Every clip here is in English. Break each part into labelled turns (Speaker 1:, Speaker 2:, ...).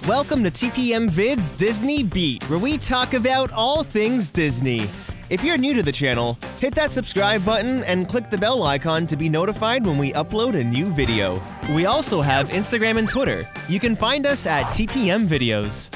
Speaker 1: Welcome to TPM Vid's Disney Beat, where we talk about all things Disney. If you're new to the channel, hit that subscribe button and click the bell icon to be notified when we upload a new video. We also have Instagram and Twitter. You can find us at TPM Videos.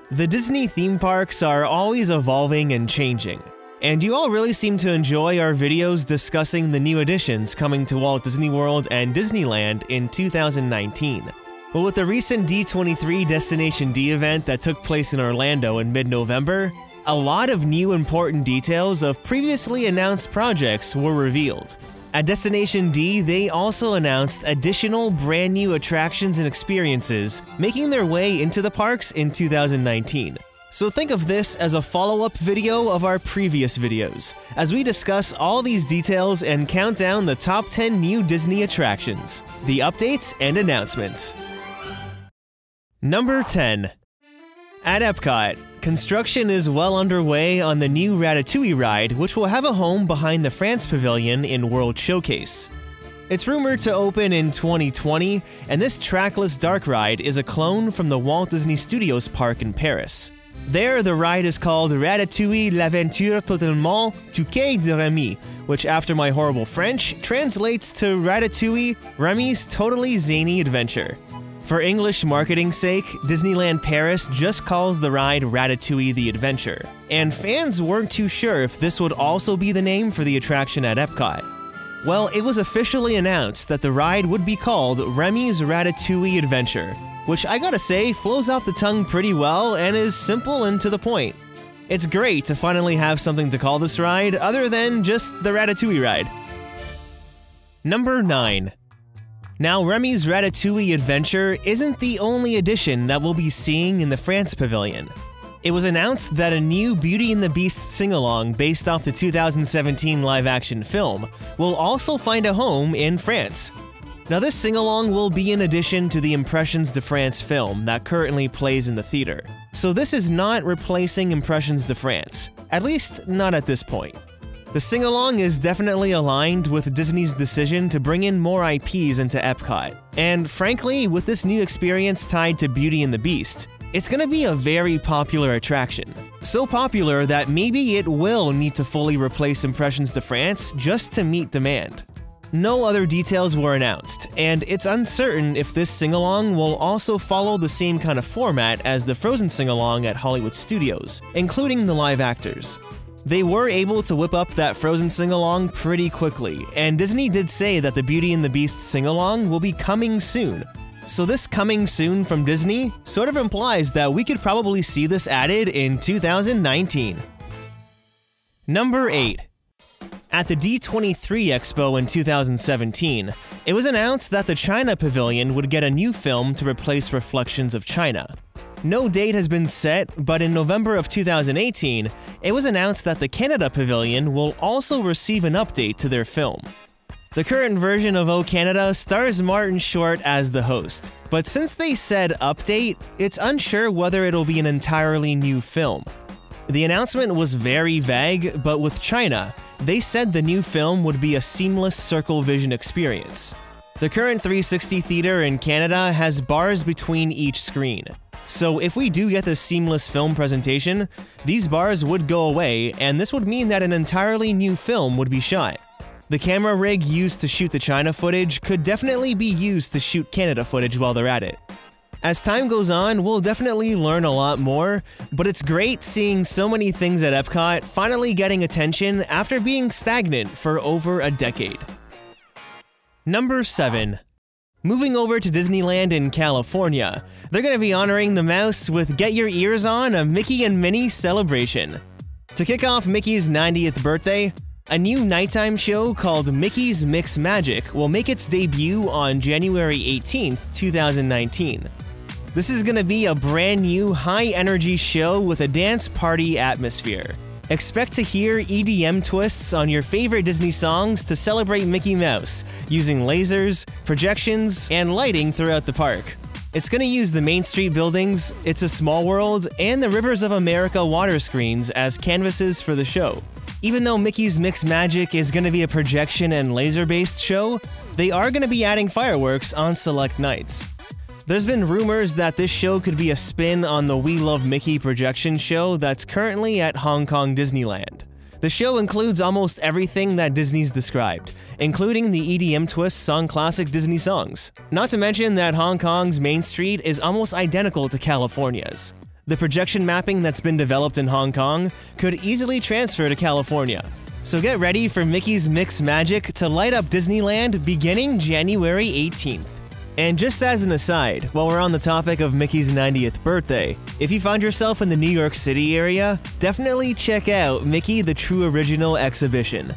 Speaker 1: The Disney theme parks are always evolving and changing, and you all really seem to enjoy our videos discussing the new additions coming to Walt Disney World and Disneyland in 2019. Well, with the recent D23 Destination D event that took place in Orlando in mid-November, a lot of new important details of previously announced projects were revealed. At Destination D, they also announced additional brand new attractions and experiences making their way into the parks in 2019. So think of this as a follow-up video of our previous videos, as we discuss all these details and count down the top 10 new Disney attractions, the updates and announcements. Number 10. At Epcot, construction is well underway on the new Ratatouille ride, which will have a home behind the France Pavilion in World Showcase. It's rumored to open in 2020, and this trackless dark ride is a clone from the Walt Disney Studios park in Paris. There, the ride is called Ratatouille l'aventure totalement touquée de Remy, which after my horrible French, translates to Ratatouille, Remy's totally zany adventure. For English marketing's sake, Disneyland Paris just calls the ride Ratatouille the Adventure, and fans weren't too sure if this would also be the name for the attraction at Epcot. Well, it was officially announced that the ride would be called Remy's Ratatouille Adventure, which I gotta say flows off the tongue pretty well and is simple and to the point. It's great to finally have something to call this ride other than just the Ratatouille ride. Number 9. Now, Remy's Ratatouille Adventure isn't the only addition that we'll be seeing in the France Pavilion. It was announced that a new Beauty and the Beast sing-along based off the 2017 live-action film will also find a home in France. Now, this sing-along will be in addition to the Impressions de France film that currently plays in the theater. So this is not replacing Impressions de France, at least not at this point. The sing-along is definitely aligned with Disney's decision to bring in more IPs into Epcot, and frankly, with this new experience tied to Beauty and the Beast, it's gonna be a very popular attraction. So popular that maybe it will need to fully replace Impressions de France just to meet demand. No other details were announced, and it's uncertain if this sing-along will also follow the same kind of format as the Frozen sing-along at Hollywood Studios, including the live actors. They were able to whip up that Frozen sing-along pretty quickly, and Disney did say that the Beauty and the Beast sing-along will be coming soon. So this coming soon from Disney sort of implies that we could probably see this added in 2019. Number 8. At the D23 Expo in 2017, it was announced that the China Pavilion would get a new film to replace Reflections of China. No date has been set, but in November of 2018, it was announced that the Canada Pavilion will also receive an update to their film. The current version of O Canada stars Martin Short as the host, but since they said update, it's unsure whether it'll be an entirely new film. The announcement was very vague, but with China, they said the new film would be a seamless circle vision experience. The current 360 theater in Canada has bars between each screen. So if we do get the seamless film presentation, these bars would go away, and this would mean that an entirely new film would be shot. The camera rig used to shoot the China footage could definitely be used to shoot Canada footage while they're at it. As time goes on, we'll definitely learn a lot more, but it's great seeing so many things at Epcot finally getting attention after being stagnant for over a decade. Number 7. Moving over to Disneyland in California, they're going to be honoring the mouse with Get Your Ears On, a Mickey and Minnie celebration. To kick off Mickey's 90th birthday, a new nighttime show called Mickey's Mix Magic will make its debut on January 18th, 2019. This is going to be a brand new high-energy show with a dance party atmosphere. Expect to hear EDM twists on your favorite Disney songs to celebrate Mickey Mouse, using lasers, projections, and lighting throughout the park. It's going to use the Main Street buildings, It's a Small World, and the Rivers of America water screens as canvases for the show. Even though Mickey's Mix Magic is going to be a projection and laser-based show, they are going to be adding fireworks on select nights. There's been rumors that this show could be a spin on the We Love Mickey projection show that's currently at Hong Kong Disneyland. The show includes almost everything that Disney's described, including the EDM twists on classic Disney songs. Not to mention that Hong Kong's Main Street is almost identical to California's. The projection mapping that's been developed in Hong Kong could easily transfer to California. So get ready for Mickey's Mix Magic to light up Disneyland beginning January 18th. And just as an aside, while we're on the topic of Mickey's 90th birthday, if you find yourself in the New York City area, definitely check out Mickey the True Original exhibition.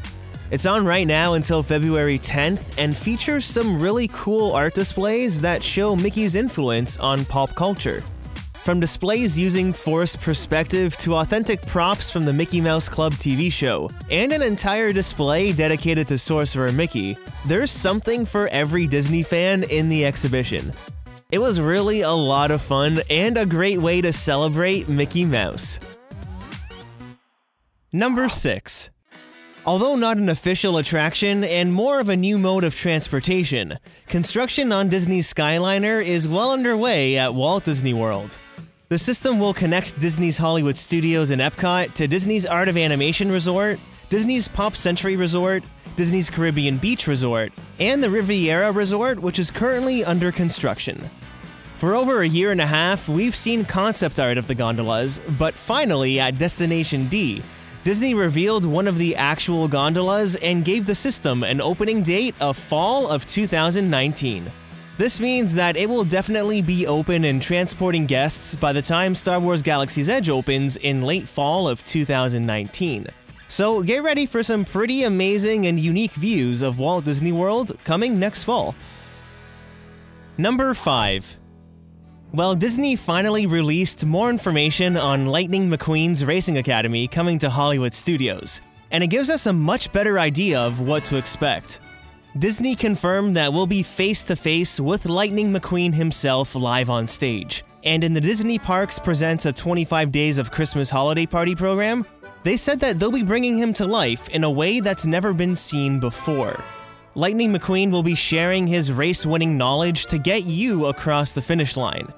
Speaker 1: It's on right now until February 10th and features some really cool art displays that show Mickey's influence on pop culture. From displays using forced perspective to authentic props from the Mickey Mouse Club TV show, and an entire display dedicated to Sorcerer Mickey, there's something for every Disney fan in the exhibition. It was really a lot of fun and a great way to celebrate Mickey Mouse. Number 6. Although not an official attraction and more of a new mode of transportation, construction on Disney's Skyliner is well underway at Walt Disney World. The system will connect Disney's Hollywood Studios in Epcot to Disney's Art of Animation Resort, Disney's Pop Century Resort, Disney's Caribbean Beach Resort, and the Riviera Resort, which is currently under construction. For over a year and a half, we've seen concept art of the gondolas, but finally at Destination D, Disney revealed one of the actual gondolas and gave the system an opening date of fall of 2019. This means that it will definitely be open and transporting guests by the time Star Wars Galaxy's Edge opens in late fall of 2019. So get ready for some pretty amazing and unique views of Walt Disney World coming next fall. Number 5. Well, Disney finally released more information on Lightning McQueen's Racing Academy coming to Hollywood Studios, and it gives us a much better idea of what to expect. Disney confirmed that we'll be face-to-face with Lightning McQueen himself live on stage, and in the Disney Parks Presents a 25 Days of Christmas Holiday Party program, they said that they'll be bringing him to life in a way that's never been seen before. Lightning McQueen will be sharing his race-winning knowledge to get you across the finish line.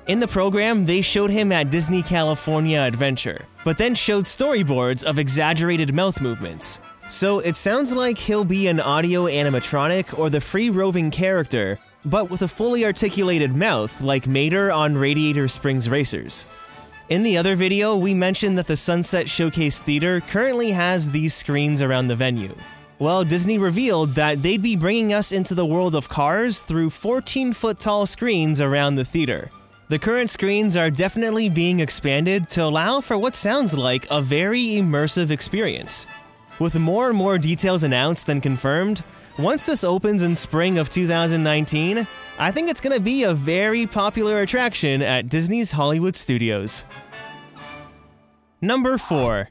Speaker 1: In the program, they showed him at Disney California Adventure, but then showed storyboards of exaggerated mouth movements. So it sounds like he'll be an audio animatronic or the free-roving character, but with a fully articulated mouth like Mater on Radiator Springs Racers. In the other video, we mentioned that the Sunset Showcase Theater currently has these screens around the venue. Well, Disney revealed that they'd be bringing us into the world of Cars through 14-foot-tall screens around the theater. The current screens are definitely being expanded to allow for what sounds like a very immersive experience. With more and more details announced than confirmed, once this opens in spring of 2019, I think it's going to be a very popular attraction at Disney's Hollywood Studios. Number 4.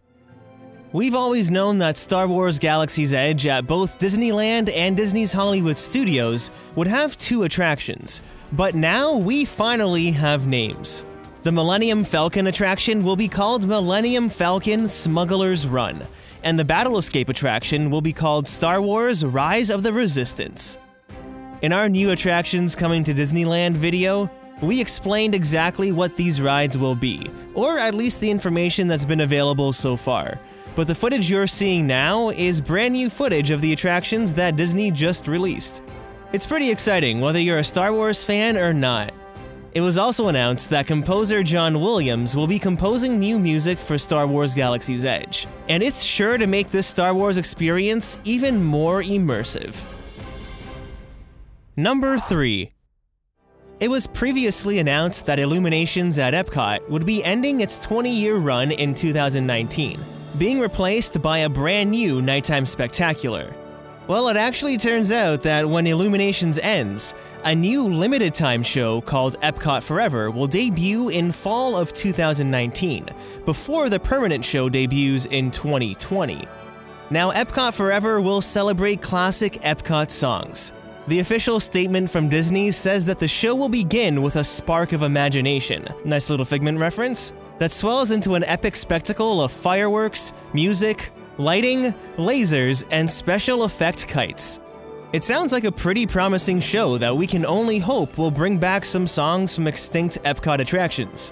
Speaker 1: We've always known that Star Wars Galaxy's Edge at both Disneyland and Disney's Hollywood Studios would have 2 attractions, but now we finally have names. The Millennium Falcon attraction will be called Millennium Falcon Smuggler's Run, and the Battle Escape attraction will be called Star Wars Rise of the Resistance. In our new attractions coming to Disneyland video, we explained exactly what these rides will be, or at least the information that's been available so far. But the footage you're seeing now is brand new footage of the attractions that Disney just released. It's pretty exciting whether you're a Star Wars fan or not. It was also announced that composer John Williams will be composing new music for Star Wars Galaxy's Edge, and it's sure to make this Star Wars experience even more immersive. Number 3. It was previously announced that Illuminations at Epcot would be ending its 20-year run in 2019, being replaced by a brand new nighttime spectacular. Well, it actually turns out that when Illuminations ends, a new limited-time show called Epcot Forever will debut in fall of 2019, before the permanent show debuts in 2020. Now, Epcot Forever will celebrate classic Epcot songs. The official statement from Disney says that the show will begin with a spark of imagination, nice little Figment reference, that swells into an epic spectacle of fireworks, music, lighting, lasers, and special effect kites. It sounds like a pretty promising show that we can only hope will bring back some songs from extinct Epcot attractions.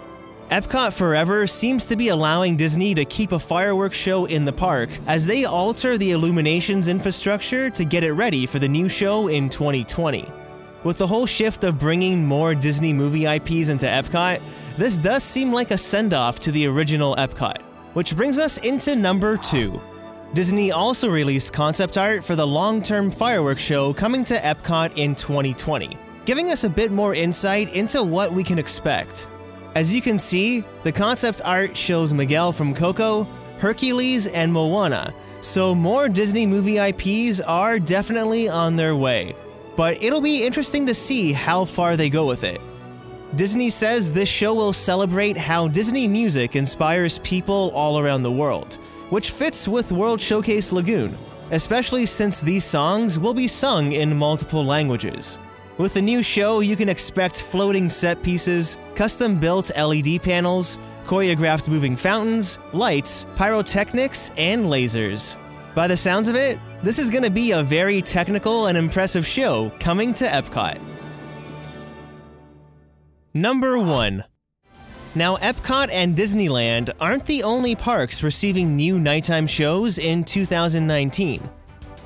Speaker 1: Epcot Forever seems to be allowing Disney to keep a fireworks show in the park as they alter the illuminations infrastructure to get it ready for the new show in 2020. With the whole shift of bringing more Disney movie IPs into Epcot, this does seem like a send-off to the original Epcot. Which brings us into number 2. Disney also released concept art for the long-term fireworks show coming to Epcot in 2020, giving us a bit more insight into what we can expect. As you can see, the concept art shows Miguel from Coco, Hercules, and Moana, so more Disney movie IPs are definitely on their way. But it'll be interesting to see how far they go with it. Disney says this show will celebrate how Disney music inspires people all around the world, which fits with World Showcase Lagoon, especially since these songs will be sung in multiple languages. With the new show, you can expect floating set pieces, custom-built LED panels, choreographed moving fountains, lights, pyrotechnics, and lasers. By the sounds of it, this is going to be a very technical and impressive show coming to Epcot. Number 1. Now, Epcot and Disneyland aren't the only parks receiving new nighttime shows in 2019.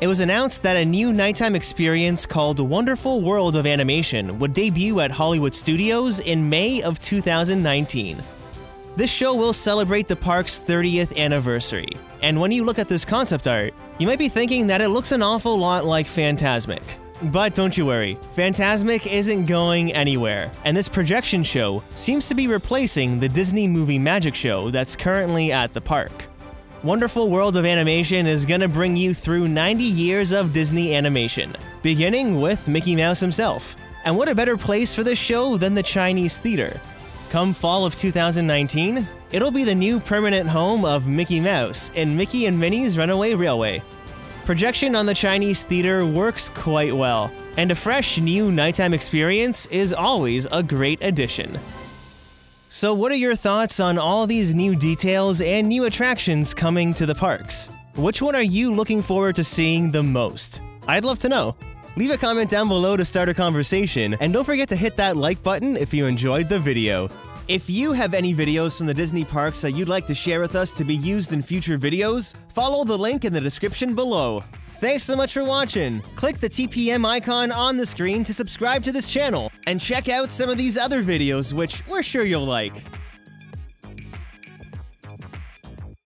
Speaker 1: It was announced that a new nighttime experience called Wonderful World of Animation would debut at Hollywood Studios in May of 2019. This show will celebrate the park's 30th anniversary, and when you look at this concept art, you might be thinking that it looks an awful lot like Fantasmic. But don't you worry, Fantasmic isn't going anywhere, and this projection show seems to be replacing the Disney Movie Magic Show that's currently at the park. Wonderful World of Animation is gonna bring you through 90 years of Disney animation, beginning with Mickey Mouse himself. And what a better place for this show than the Chinese Theater? Come fall of 2019, it'll be the new permanent home of Mickey Mouse in Mickey and Minnie's Runaway Railway. Projection on the Chinese Theater works quite well, and a fresh new nighttime experience is always a great addition. So what are your thoughts on all these new details and new attractions coming to the parks? Which one are you looking forward to seeing the most? I'd love to know. Leave a comment down below to start a conversation, and don't forget to hit that like button if you enjoyed the video. If you have any videos from the Disney parks that you'd like to share with us to be used in future videos, follow the link in the description below. Thanks so much for watching! Click the TPM icon on the screen to subscribe to this channel, and check out some of these other videos which we're sure you'll like.